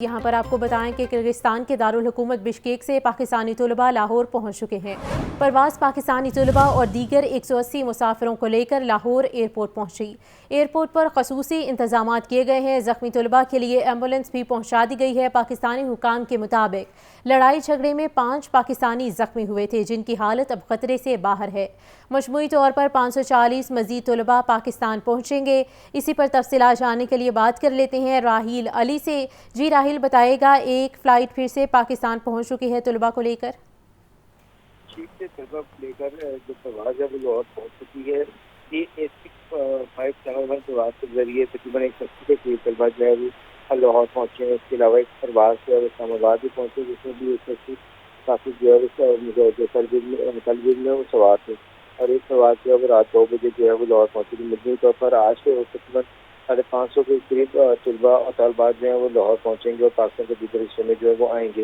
यहाँ पर आपको बताएं कि किर्गिस्तान के दारुल हुकूमत बिश्केक से पाकिस्तानी तलबा लाहौर पहुँच चुके हैं। परवाज़ पाकिस्तानी तलबा और दीगर 180 मुसाफिरों को लेकर लाहौर एयरपोर्ट पहुँची। एयरपोर्ट पर खसूसी इंतजामात किए गए हैं। ज़ख्मी तलबा के लिए एम्बुलेंस भी पहुँचा दी गई है। पाकिस्तानी हुकाम के मुताबिक लड़ाई झगड़े में 5 पाकिस्तानी ज़ख्मी हुए थे, जिनकी हालत अब खतरे से बाहर है। मजमूई तौर पर 540 मज़ीद तलबा पाकिस्तान पहुँचेंगे। इसी पर तफसीलात जानने के लिए बात कर लेते हैं राहील अली से। जी राहील, बताएगा, एक फ़्लाइट फिर से पाकिस्तान पहुँच चुकी है तलबा को लेकर? चीफ से तलबा को लेकर जो परवाज़ है वो लाहौर पहुँच चुकी है। ये AC-571 परवाज़ के जरिए तकरीबन 180 के करीब तलबा जो है वो लाहौर पहुँचे हैं। इसके अलावा एक परवाज़ जो है इस्लामाबाद भी पहुँचे, जिसमें भी 180 काफ़ी जो है जो तलबीर में वो सवार थे। और एक परवाज़ जो है वो रात 2 बजे जो है वो लाहौर पहुँची थी। मजमूई तौर पर आज से तकरीबन 550 के करीब तलबा और तलबात जो है वो लाहौर पहुँचेंगे और पाकिस्तान के दूसरे हिस्सों में जो है वो आएंगे।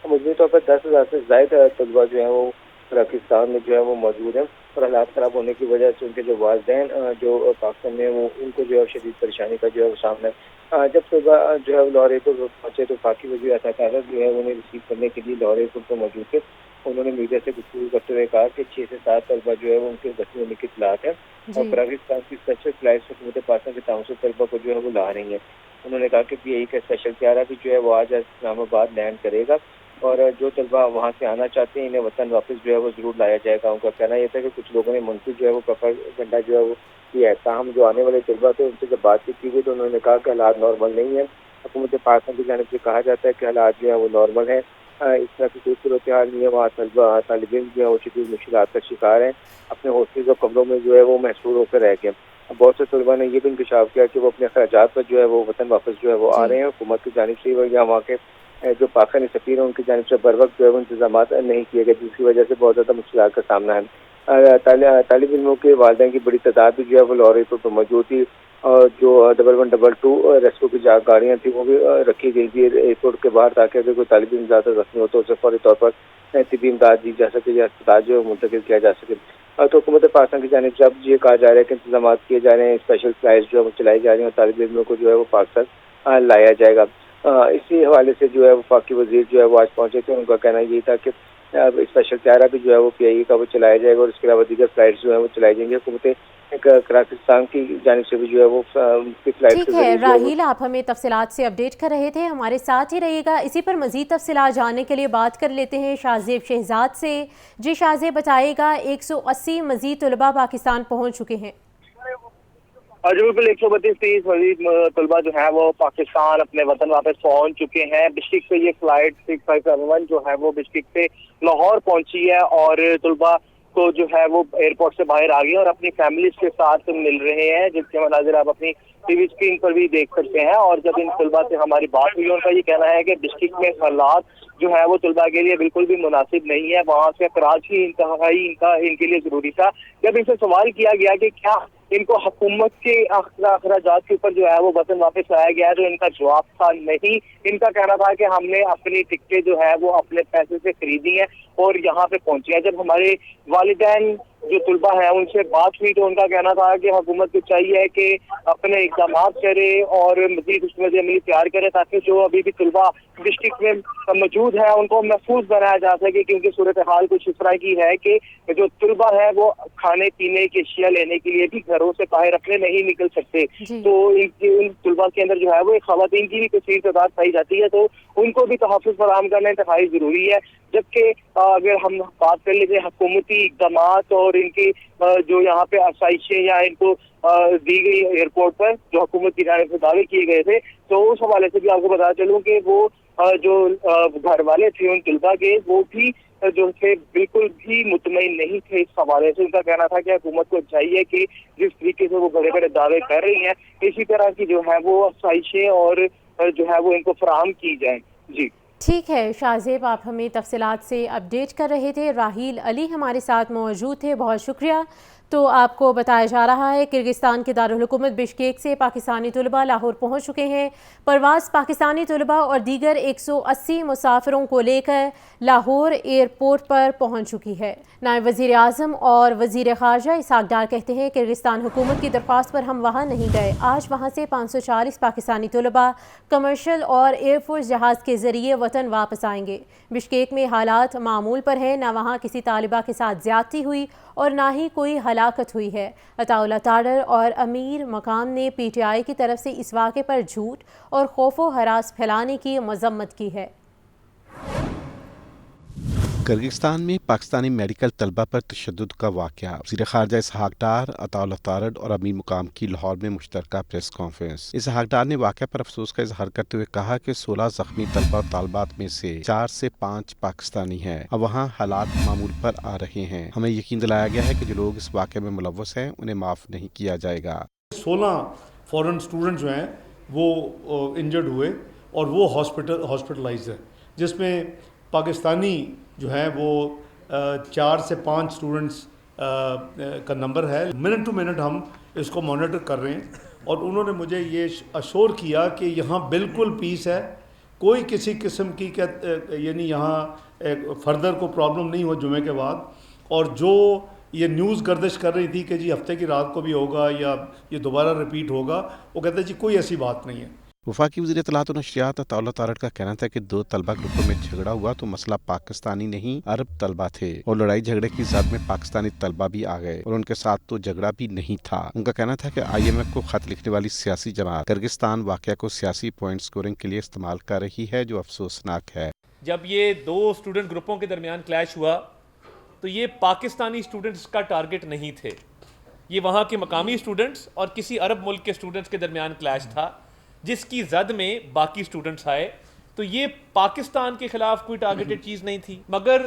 मजमूई तौर पर 10,000 से ज़्यादा तलबा जो है वो पाकिस्तान में जो है वो मौजूद हैं और हालात ख़राब होने की वजह से उनके जो वालिदैन जो पाकिस्तान में वो उनको जो है शदीद परेशानी का जो है वो सामना है। जब सुबह जो है लाहौर एयरपोर्ट पहुँचे तो पाकि वज़ीर अता जो है उन्हें रिसीव करने के लिए लाहौर एयरपोर्ट पर मौजूद थे। उन्होंने मीडिया से गुफ्तगू करते हुए कहा कि 6 से 7 तलबा जो है वो उनके ज़ख्मी होने की इत्तलात है और पाकिस्तान की स्पेशल फ्लाइट हुकूमत पाकिस्तान के ताउन से तलबा को जो है वो ला रही है। उन्होंने कहा कि PIE का स्पेशल त्यारा भी जो है वो आज इस्लामाबाद लैंड करेगा और जो तलबा वहाँ से आना चाहते हैं इन्हें वतन वापस जो है वो ज़रूर लाया जाएगा। उनका कहना यह था कि कुछ लोगों ने मुनसिब जो है वो प्रोपेगेंडा जो है वो किया है। ताहम जो आने वाले तलबा थे उनसे जब बातचीत की गई तो उन्होंने कहा कि हालात नॉर्मल नहीं है। हुकूमत पाकिस्तान की जानिब से कहा जाता है कि हालात जो है वो नॉर्मल है, इस तरह की कोई सूरत हाल नहीं है। वहाँ तलबा तालिब इल्म जो है वो शदीद मुश्किलात का शिकार हैं, अपने हॉस्टल्स और कमरों में जो है वो महसूर होकर रह गए। बहुत से तलबा ने ये भी इंकशाफ किया कि वो अपने अखराजात पर जो है वो वतन वापस जो है वो आ रहे हैं। हुकूमत की जानिब से या वहाँ के जो पाकिस्तानी सफीर हैं उनकी जानिब से बर वक्त जो है वो इंतजाम नहीं किए गए, जिसकी वजह से बहुत ज़्यादा मुश्किलात का सामना है। तालिब इल्मों के वालिदैन की बड़ी तादाद भी जो है वो लाहौर एयरपोर्ट पर मौजूद थी और जो 1122 रेस्क्यू की गाड़ियाँ थी वो भी रखी गई थी एयरपोर्ट के बाहर, ताकि अगर कोई तालिब इल्म ज़्यादा ज़ख्मी हो तो उसे फौरी तौर पर तिब्बी इमदाद दी जा सके या अस्पताल जो है मुंतकिल किया जा सके। तो हुकूमत पाकिस्तान की जानिब से अब ये कहा जा रहा है कि इंतजाम किए जा रहे हैं, स्पेशल फ्लाइट जो है वो चलाई जा रही हैं और तालिब इल्मों को जो है वो पाकिस्तान लाया जाएगा। इसी हवाले से जो है वफाकी वजीर जो है वो आज पहुंचे थे। उनका कहना यही था कि स्पेशल त्यारा भी जो है वो PIE का वो चलाया जाएगा और इसके अलावा दीगर फ्लाइट्स जो है वो चलाई जाएंगी। हुकूमत किर्गिस्तान की जानिब से भी जो है वो फ्लाइट ठीक है राहील, आप हमें तफसीलात से अपडेट कर रहे थे, हमारे साथ ही रहिएगा। इसी पर मजीद तफसीलात जानने के लिए बात कर लेते हैं शाहजेब शहजाद से। जी शाहजेब, बताइएगा, 180 मजीद तलबा पाकिस्तान पहुँच चुके हैं। जी बिल्कुल, 132 मजीद तलबा जो है वो पाकिस्तान अपने वतन वापस पहुंच चुके हैं। बिश्केक से ये फ्लाइट 6571 जो है वो बिश्केक से लाहौर पहुंची है और तलबा को जो है वो एयरपोर्ट से बाहर आ गए और अपनी फैमिलीज के साथ मिल रहे हैं, जिसके मनाजिर आप अपनी टीवी स्क्रीन पर भी देख सकते हैं। और जब इन तलबा से हमारी बात हुई, उनका ये कहना है कि बिश्केक में हालात जो है वो तलबा के लिए बिल्कुल भी मुनासिब नहीं है। वहाँ से कराची इंतहाई इनके लिए जरूरी था। जब इनसे सवाल किया गया कि क्या इनको हुकूमत के अखराजात के ऊपर जो है वो वतन वापस लाया गया है, तो इनका जवाब था नहीं। इनका कहना था कि हमने अपनी टिकटें जो है वो अपने पैसे से खरीदी हैं और यहाँ पे पहुंचे हैं। जब हमारे वालिदैन जो तलबा है उनसे बात हुई तो उनका कहना था कि हुकूमत को चाहिए कि अपने इक़दाम करे और मज़ीद उसमें अमली तैयार करे, ताकि जो अभी भी तलबा डिस्ट्रिक्ट में मौजूद है उनको महफूज बनाया जा सके। क्योंकि सूरत हाल कुछ इस तरह की है कि जो तलबा है वो खाने पीने की अशिया लेने के लिए भी घरों से बाहर अपने नहीं निकल सकते। तो इन तलबा के अंदर जो है वो खवातीन की भी कसीर तादाद पाई जाती है, तो उनको भी तहफ़्फ़ुज़ फराहम करना इंतहाई ज़रूरी है। जबकि अगर हम बात कर लेते हैं हुकूमती इक़दाम और इनकी जो यहाँ पे आसाइशें या इनको दी गई एयरपोर्ट पर जो हुकूमत की जानिब से दावे किए गए थे, तो उस हवाले से भी आपको बता चलूँ कि वो जो घर वाले थे उन तलबा के, वो भी जो थे बिल्कुल भी मुतमईन नहीं थे इस हवाले से। उनका कहना था कि हुकूमत को चाहिए कि जिस तरीके से वो बड़े बड़े दावे कर रही हैं, इसी तरह की जो है वो आसाइशें और जो है वो इनको फराहम की जाए। जी ठीक है शाहजेब, आप हमें तफसीलात से अपडेट कर रहे थे। राहील अली हमारे साथ मौजूद थे, बहुत शुक्रिया। تو آپ کو بتایا جا رہا ہے کرغزستان کے دارالحکومت بشکیک سے پاکستانی طلباء لاہور پہنچ چکے ہیں۔ پرواز پاکستانی طلباء اور دیگر 180 مسافروں کو لے کر لاہور ایئرپورٹ پر پہنچ چکی ہے۔ نائب وزیر اعظم اور وزیر خارجہ اسحاق ڈار کہتے ہیں کرغزستان حکومت کی درخواست پر ہم وہاں نہیں گئے۔ آج وہاں سے 540 پاکستانی طلباء کمرشل اور ایئر فورس جہاز کے ذریعے وطن واپس آئیں گے۔ بشکیک میں حالات معمول پر ہیں، نہ وہاں کسی طالبہ کے ساتھ زیادتی ہوئی اور نہ ہی کوئی ہلاکت ہوئی ہے۔ عطا اللہ تاڈر اور امیر مقام نے پی ٹی آئی کی طرف سے اس واقعے پر جھوٹ اور خوف و ہراس پھیلانے کی مذمت کی ہے۔ کرغزستان میں پاکستانی میڈیکل طلبہ پر تشدد کا واقعہ، وزیر خارجہ اسحاق ڈار، عطا اللہ تارڑ اور امیر مقام کی لاہور میں مشترکہ پریس کانفرنس۔ اسحاق ڈار نے واقعہ پر افسوس کا اظہار کرتے ہوئے کہا کہ 16 زخمی طلبہ اور طالبات میں سے 4 سے 5 پاکستانی ہیں۔ اب وہاں حالات معمول پر آ رہے ہیں۔ ہمیں یقین دلایا گیا ہے کہ جو لوگ اس واقعے میں ملوث ہیں انہیں معاف نہیں کیا جائے گا۔ 16 فورن اسٹوڈنٹ جو ہیں وہ انجرڈ ہوئے اور وہ ہاسپٹلائز ہے، جس میں پاکستانی جو ہیں وہ 4 سے 5 اسٹوڈنٹس کا نمبر ہے۔ منٹ ٹو منٹ ہم اس کو مانیٹر کر رہے ہیں اور انہوں نے مجھے یہ اشور کیا کہ یہاں بالکل پیس ہے، کوئی کسی قسم کی یعنی یہاں فردر کو پرابلم نہیں ہو جمعے کے بعد۔ اور جو یہ نیوز گردش کر رہی تھی کہ جی ہفتے کی رات کو بھی ہوگا یا یہ دوبارہ ریپیٹ ہوگا، وہ کہتے ہیں جی کوئی ایسی بات نہیں ہے۔ وفاقی وزیر اطلاعات و نشریات عطا اللہ تارڑ کا کہنا تھا کہ 2 طلبہ گروپوں میں جھگڑا ہوا تو مسئلہ پاکستانی نہیں عرب طلبہ تھے اور لڑائی جھگڑے کی زد میں پاکستانی طلبہ بھی آ گئے اور ان کے ساتھ تو جھگڑا بھی نہیں تھا۔ ان کا کہنا تھا کہ IMF کو خط لکھنے والی سیاسی جماعت کرغزستان واقعہ کو سیاسی پوائنٹ سکورنگ کے لیے استعمال کر رہی ہے، جو افسوسناک ہے۔ جب یہ 2 اسٹوڈنٹ گروپوں کے درمیان کلیش ہوا تو یہ پاکستانی اسٹوڈنٹس کا ٹارگٹ نہیں تھے، یہ وہاں کے مقامی اسٹوڈنٹس اور کسی عرب ملک کے اسٹوڈنٹس کے درمیان کلیش تھا، جس کی زد میں باقی اسٹوڈنٹس آئے۔ تو یہ پاکستان کے خلاف کوئی ٹارگیٹڈ چیز نہیں تھی، مگر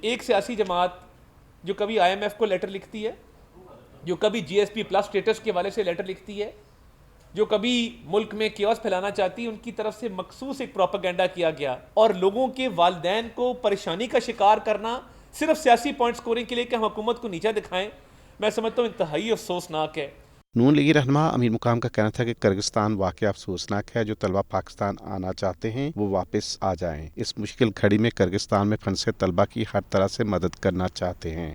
ایک سیاسی جماعت جو کبھی IMF کو لیٹر لکھتی ہے، جو کبھی GSP پلس اسٹیٹس کے حوالے سے لیٹر لکھتی ہے، جو کبھی ملک میں کیوس پھیلانا چاہتی ہے، ان کی طرف سے مخصوص ایک پروپیگنڈا کیا گیا اور لوگوں کے والدین کو پریشانی کا شکار کرنا صرف سیاسی پوائنٹ سکورنگ کے لیے کہ ہم حکومت کو نیچا دکھائیں، میں سمجھتا ہوں انتہائی افسوسناک ہے۔ نون لیگی رہنما امیر مقام کا کہنا تھا کہ کرغزستان واقعہ افسوسناک ہے، جو طلبہ پاکستان آنا چاہتے ہیں وہ واپس آ جائیں۔ اس مشکل گھڑی میں کرغزستان میں پھنسے طلبہ کی ہر طرح سے مدد کرنا چاہتے ہیں۔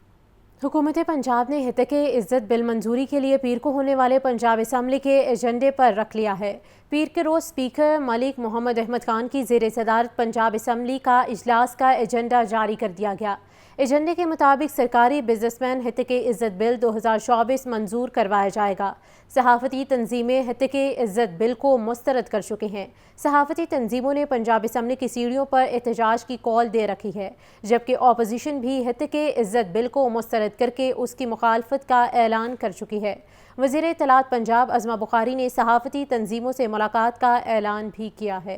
حکومت پنجاب نے ہتک عزت بل منظوری کے لیے پیر کو ہونے والے پنجاب اسمبلی کے ایجنڈے پر رکھ لیا ہے۔ پیر کے روز اسپیکر ملک محمد احمد خان کی زیر صدارت پنجاب اسمبلی کا اجلاس کا ایجنڈا جاری کر دیا گیا۔ ایجنڈے کے مطابق سرکاری بزنس مین ہتک عزت بل 2024 منظور کروایا جائے گا۔ صحافتی تنظیمیں ہتک عزت بل کو مسترد کر چکے ہیں۔ صحافتی تنظیموں نے پنجاب اسمبلی کی سیڑھیوں پر احتجاج کی کال دے رکھی ہے، جبکہ اپوزیشن بھی ہتک عزت بل کو مسترد کر کے اس کی مخالفت کا اعلان کر چکی ہے۔ وزیر اطلاعات پنجاب عظمہ بخاری نے صحافتی تنظیموں سے ملاقات کا اعلان بھی کیا ہے۔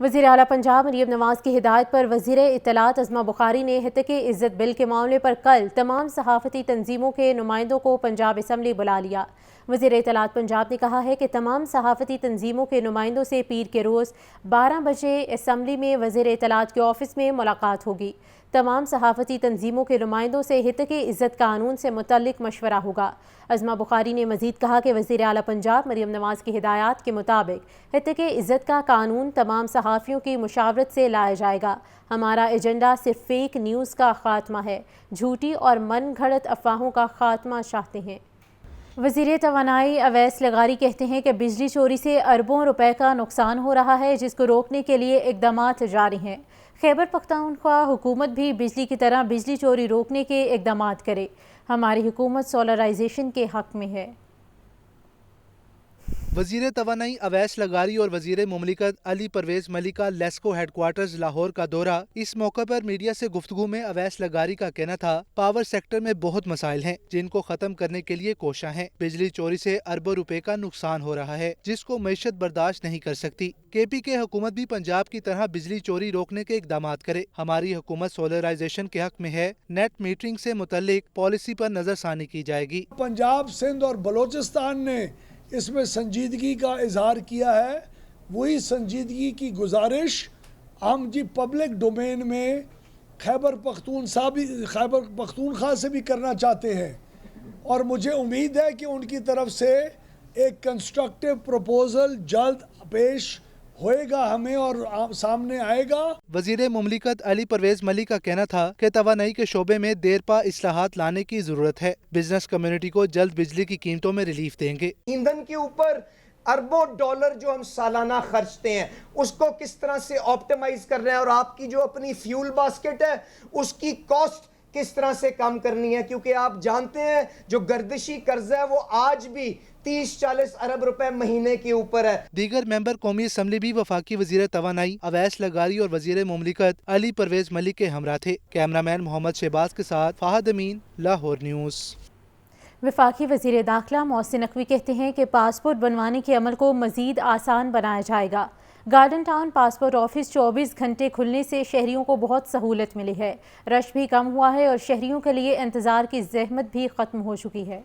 وزیر اعلیٰ پنجاب مریم نواز کی ہدایت پر وزیر اطلاعات عظمہ بخاری نے ہتک عزت بل کے معاملے پر کل تمام صحافتی تنظیموں کے نمائندوں کو پنجاب اسمبلی بلا لیا۔ وزیر اطلاعات پنجاب نے کہا ہے کہ تمام صحافتی تنظیموں کے نمائندوں سے پیر کے روز 12 بجے اسمبلی میں وزیر اطلاعات کے آفس میں ملاقات ہوگی۔ تمام صحافتی تنظیموں کے نمائندوں سے ہتک عزت قانون سے متعلق مشورہ ہوگا۔ عظمہ بخاری نے مزید کہا کہ وزیر اعلیٰ پنجاب مریم نواز کی ہدایات کے مطابق ہتک عزت کا قانون تمام صحافیوں کی مشاورت سے لایا جائے گا۔ ہمارا ایجنڈا صرف فیک نیوز کا خاتمہ ہے، جھوٹی اور من گھڑت افواہوں کا خاتمہ چاہتے ہیں۔ وزیر توانائی اویس لغاری کہتے ہیں کہ بجلی چوری سے اربوں روپے کا نقصان ہو رہا ہے، جس کو روکنے کے لیے اقدامات جاری ہیں۔ خیبر پختونخوا حکومت بھی بجلی کی طرح بجلی چوری روکنے کے اقدامات کرے۔ ہماری حکومت سولرائزیشن کے حق میں ہے۔ وزیر توانائی اویس لغاری اور وزیر مملکت علی پرویز ملک کا لیسکو ہیڈ کوارٹرز لاہور کا دورہ۔ اس موقع پر میڈیا سے گفتگو میں اویس لغاری کا کہنا تھا پاور سیکٹر میں بہت مسائل ہیں جن کو ختم کرنے کے لیے کوشاں ہیں۔ بجلی چوری سے اربوں روپے کا نقصان ہو رہا ہے جس کو معیشت برداشت نہیں کر سکتی۔ KPK حکومت بھی پنجاب کی طرح بجلی چوری روکنے کے اقدامات کرے۔ ہماری حکومت سولرائزیشن کے حق میں ہے۔ نیٹ میٹرنگ سے متعلق پالیسی پر نظر ثانی کی جائے گی۔ پنجاب، سندھ اور بلوچستان نے اس میں سنجیدگی کا اظہار کیا ہے، وہی سنجیدگی کی گزارش ہم پبلک ڈومین میں खैबर पख्तूनख्वा से भी करना चाहते हैं और मुझे उम्मीद है कि उनकी तरफ से एक कंस्ट्रक्टिव प्रपोजल जल्द पेश होएगा हमें और सामने आएगा। वज़ीर मुमलिकत अली परवेज मलिक का कहना था कि तवानाई के शोबे में देरपा इस्लाहात लाने की जरूरत है। बिजनेस कम्युनिटी को जल्द बिजली की कीमतों में रिलीफ देंगे। ईंधन के ऊपर अरबों डॉलर जो हम सालाना खर्चते हैं उसको किस तरह से ऑप्टिमाइज कर रहे हैं और आपकी जो अपनी फ्यूल बास्केट है उसकी कॉस्ट किस तरह से कम करनी है, क्योंकि आप जानते हैं जो गर्दिशी कर्जा है वो आज भी 30-40 अरब रुपए महीने के ऊपर है। दीगर मेंबर कौमी असम्बली भी वफाकी वजीर तवानाई अवैस लगारी और वजीर मुमलिकत अली परवेज मलिक के हमरा थे। कैमरामैन मोहम्मद शहबाज के साथ फाहद अमीन, लाहौर न्यूज़। वफाकी वज़ीर दाखिला मोहसिन नकवी कहते हैं कि पासपोर्ट बनवाने के अमल को मज़ीद आसान बनाया जाएगा। गार्डन टाउन पासपोर्ट ऑफिस 24 घंटे खुलने से शहरियों को बहुत सहूलत मिली है। रश भी कम हुआ है और शहरियों के लिए इंतज़ार की ज़हमत भी ख़त्म हो चुकी है।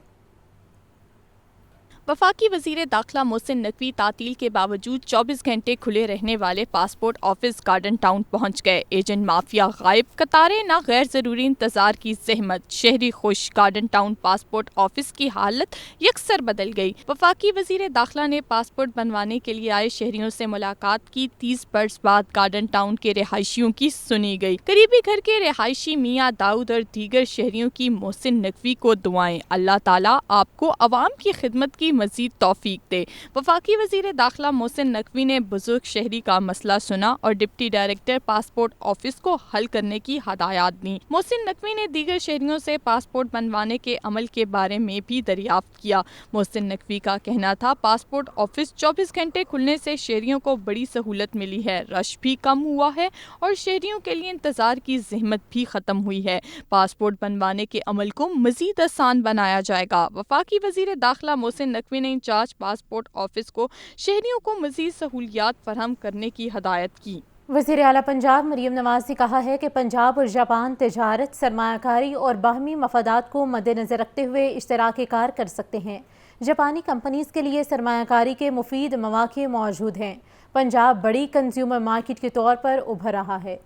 वफाकी वज़ीर दाखिला मोहसिन नकवी तातील के बावजूद 24 घंटे खुले रहने वाले पासपोर्ट ऑफिस गार्डन टाउन पहुंच गए। एजेंट माफिया गायब, कतारें ना गैर ज़रूरी इंतज़ार की ज़हमत, शहरी खुश। गार्डन टाउन पासपोर्ट ऑफिस की हालत यकसर बदल गई। वफाकी वज़ीर दाखिला ने पासपोर्ट बनवाने के लिए आए शहरियों से मुलाकात की। 30 बरस बाद गार्डन टाउन के रिहायशियों की सुनी गई। करीबी घर के रिहायशी मियाँ दाऊद और दीगर शहरियों की मोहसिन नकवी को दुआएं। अल्लाह ताला आपको अवाम की खिदमत की मजीद तौफीक दे। वफाकी वज़ीर दाखिला मोहसिन नकवी ने बुजुर्ग शहरी का मसला सुना और डिप्टी डायरेक्टर पासपोर्ट ऑफिस को हल करने की हदायत दी। मोहसिन नकवी ने दीगर शहरियों से पासपोर्ट बनवाने के अमल के बारे में भी दरियाफ्त किया। मोहसिन नकवी का कहना था पासपोर्ट ऑफिस 24 घंटे खुलने से शहरियों को बड़ी सहूलत मिली है, रश भी कम हुआ है और शहरियों के लिए इंतजार की ज़हमत भी खत्म हुई है। पासपोर्ट बनवाने के अमल को मजीद आसान बनाया जाएगा। वफाकी वज़ीर दाखिला मोहसिन नकवी ने इंचार्ज पासपोर्ट ऑफिस को शहरियों को मजीद सहूलियात फराहम करने की हदायत की। वज़ीर आला पंजाब मरीम नवाज ने कहा है कि पंजाब और जापान तजारत, सरमायाकारी और बाहमी मफादात को मद्देनज़र रखते हुए इश्तराक कार कर सकते हैं। जापानी कंपनीज़ के लिए सरमायाकारी के मुफीद मौक़े मौजूद हैं। पंजाब बड़ी कंज्यूमर मार्केट के तौर पर उभर रहा है।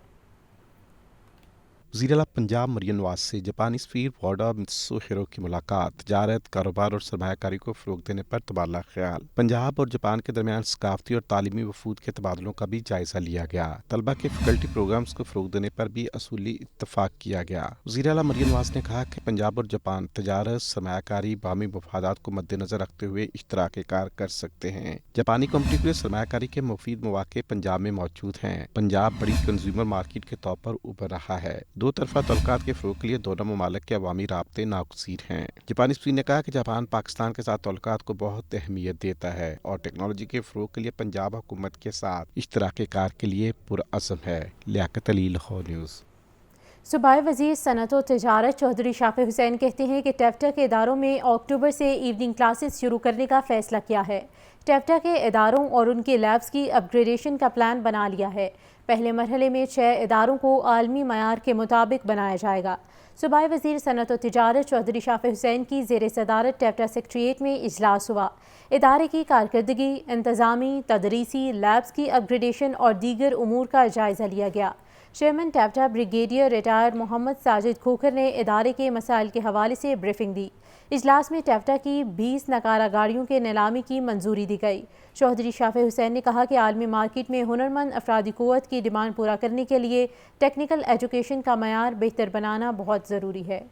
वज़ीर आला पंजाब मरियम नवाज से जापानी सफ़ीर वाडा मित्सु हिरो की मुलाकात, तजारत, कारोबार और सरमायाकारी को फ़रोग़ देने पर तबादला ख्याल। पंजाब और जापान के दरमियान सकाफ़ती और तालीमी वफूद के तबादलों का भी जायज़ा लिया गया। तलबा के फैकल्टी प्रोग्राम्स को फ़रोग़ देने पर भी असूली इत्तफ़ाक़ किया गया। वज़ीर आला मरियम नवाज ने कहा कि पंजाब और जापान तजारत, सरमायाकारी, बाहमी मफादात को मद्देनज़र रखते हुए इश्तराक कार कर सकते हैं। जापानी कंपनी के लिए सरमायाकारी के मुफीद मौक़े पंजाब में मौजूद हैं। पंजाब बड़ी कंज्यूमर मार्केट के तौर पर उभर रहा है। दो तरफा तल्लुकात के फ़रोग़ के लिए दोनों ममालिक के अवामी राब्ते नागज़ीर हैं। जापानी सफ़ीर ने कहा कि जापान पाकिस्तान के साथ तल्लुकात को बहुत अहमियत देता है और टेक्नोलॉजी के फ़रोग़ के लिए पंजाब हुकूमत के साथ इश्तराक कार के लिए पुरअज़्म है। लियाकत अली, लाहौर न्यूज़। सूबाई वज़ीर सनअत व तिजारत चौधरी शाफ़ी हुसैन कहते हैं कि टेफ्टा के इदारों में अक्टूबर से इवनिंग क्लासेस शुरू करने का फ़ैसला किया है। टेफ्टा के इदारों और उनके लैब्स की अपग्रेडेशन का प्लान बना लिया है। पहले मरहले में 6 इदारों को आलमी मयार के मुताबिक बनाया जाएगा। सूबाई वज़ीर सनअत व तिजारत चौधरी शाफ़ी हुसैन की ज़ेर सदारत टेफ्टा सेक्रेटेरिएट में इजलास हुआ। इदारे की कारकर्दगी, इंतज़ामी, तदरीसी, लैब्स की अपग्रेडेशन और दीगर उमूर का जायज़ा लिया गया। चेयरमैन टेफ्टा ब्रिगेडियर रिटायर्ड मोहम्मद साजिद खोखर ने इदारे के मसाइल के हवाले से ब्रीफिंग दी। इजलास में टेफ्टा की 20 नकारा गाड़ियों के नीलामी की मंजूरी दी गई। चौधरी शाफ़ी हुसैन ने कहा कि आलमी मार्केट में हुनरमंद अफरादी क़ुव्वत की डिमांड पूरा करने के लिए टेक्निकल एजुकेशन का मयार बेहतर बनाना बहुत ज़रूरी है।